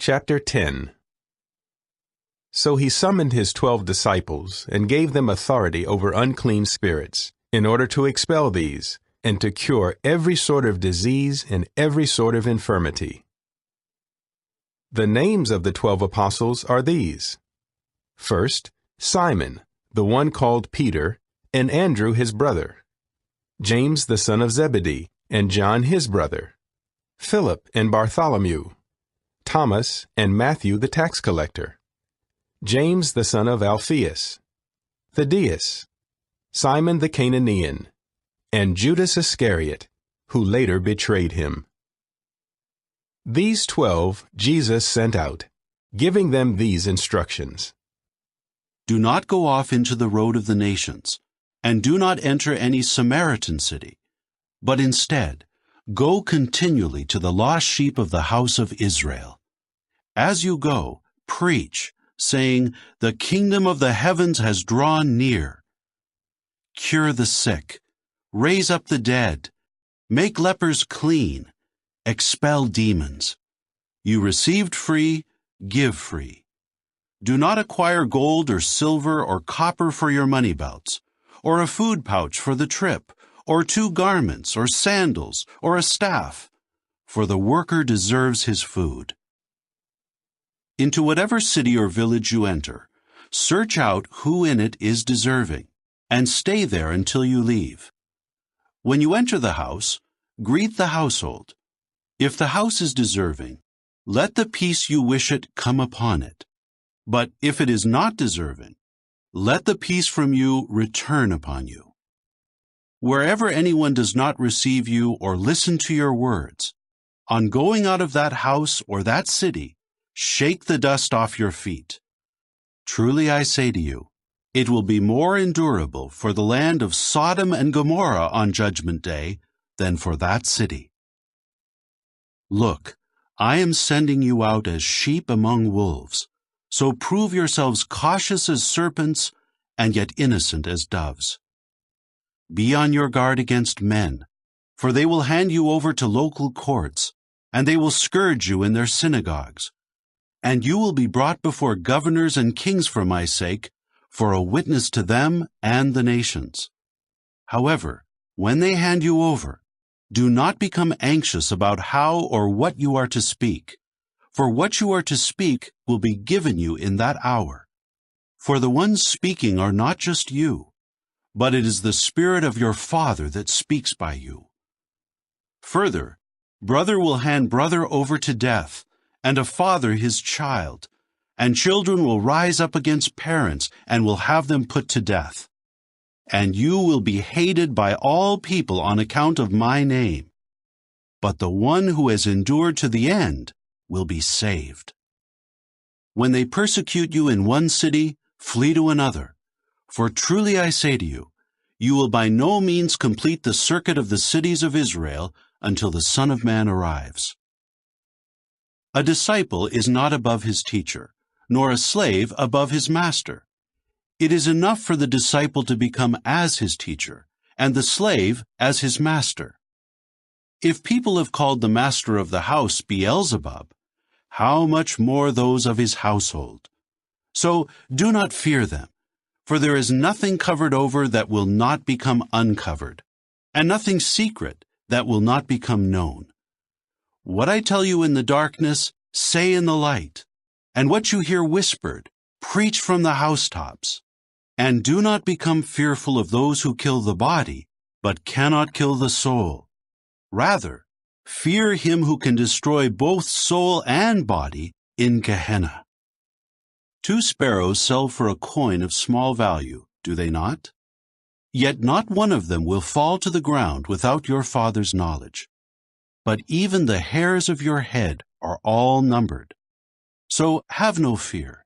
Chapter 10. So he summoned his 12 disciples and gave them authority over unclean spirits, in order to expel these, and to cure every sort of disease and every sort of infirmity. The names of the 12 apostles are these. First, Simon, the one called Peter, and Andrew his brother. James the son of Zebedee, and John his brother. Philip and Bartholomew. Thomas and Matthew the tax collector. James the son of Alphaeus. Thaddeus. Simon the Cananean. And Judas Iscariot, who later betrayed him. These 12 Jesus sent out, giving them these instructions. Do not go off into the road of the nations, and do not enter any Samaritan city, but instead go continually to the lost sheep of the house of Israel. As you go, preach, saying, the kingdom of the heavens has drawn near. Cure the sick, raise up the dead, make lepers clean, expel demons. You received free, give free. Do not acquire gold or silver or copper for your money belts, or a food pouch for the trip, or 2 garments, or sandals, or a staff, for the worker deserves his food. Into whatever city or village you enter, search out who in it is deserving, and stay there until you leave. When you enter the house, greet the household. If the house is deserving, let the peace you wish it come upon it. But if it is not deserving, let the peace from you return upon you. Wherever anyone does not receive you or listen to your words, on going out of that house or that city, shake the dust off your feet. Truly I say to you, it will be more endurable for the land of Sodom and Gomorrah on Judgment Day than for that city. Look, I am sending you out as sheep among wolves, so prove yourselves cautious as serpents and yet innocent as doves. Be on your guard against men, for they will hand you over to local courts, and they will scourge you in their synagogues. And you will be brought before governors and kings for my sake, for a witness to them and the nations. However, when they hand you over, do not become anxious about how or what you are to speak, for what you are to speak will be given you in that hour. For the ones speaking are not just you, but it is the Spirit of your Father that speaks by you. Further, brother will hand brother over to death, and a father his child, and children will rise up against parents and will have them put to death. And you will be hated by all people on account of my name. But the one who has endured to the end will be saved. When they persecute you in one city, flee to another. For truly I say to you, you will by no means complete the circuit of the cities of Israel until the Son of Man arrives. A disciple is not above his teacher, nor a slave above his master. It is enough for the disciple to become as his teacher, and the slave as his master. If people have called the master of the house Beelzebub, how much more those of his household? So do not fear them, for there is nothing covered over that will not become uncovered, and nothing secret that will not become known. What I tell you in the darkness, say in the light, and what you hear whispered, preach from the housetops. And do not become fearful of those who kill the body, but cannot kill the soul. Rather, fear him who can destroy both soul and body in Gehenna. 2 sparrows sell for a coin of small value, do they not? Yet not one of them will fall to the ground without your Father's knowledge. But even the hairs of your head are all numbered. So have no fear.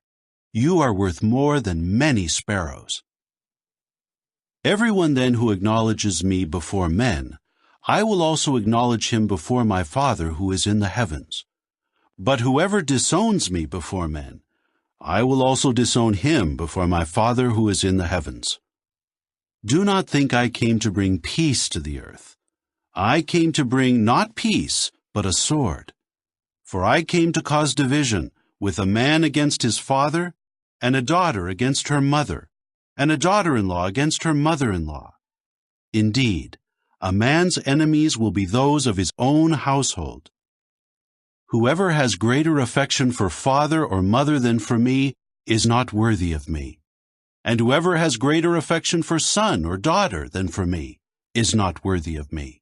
You are worth more than many sparrows. Everyone then who acknowledges me before men, I will also acknowledge him before my Father who is in the heavens. But whoever disowns me before men, I will also disown him before my Father who is in the heavens. Do not think I came to bring peace to the earth. I came to bring not peace, but a sword. For I came to cause division, with a man against his father, and a daughter against her mother, and a daughter-in-law against her mother-in-law. Indeed, a man's enemies will be those of his own household. Whoever has greater affection for father or mother than for me is not worthy of me. And whoever has greater affection for son or daughter than for me is not worthy of me.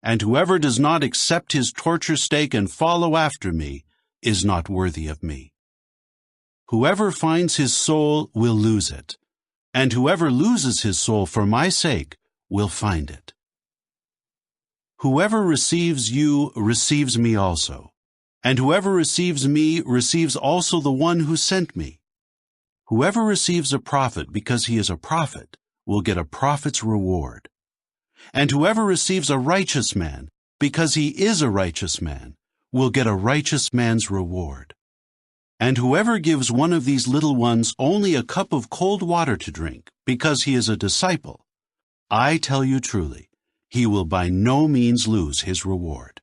And whoever does not accept his torture stake and follow after me is not worthy of me. Whoever finds his soul will lose it, and whoever loses his soul for my sake will find it. Whoever receives you receives me also, and whoever receives me receives also the one who sent me. Whoever receives a prophet because he is a prophet will get a prophet's reward. And whoever receives a righteous man because he is a righteous man will get a righteous man's reward. And whoever gives one of these little ones only a cup of cold water to drink because he is a disciple, I tell you truly, he will by no means lose his reward.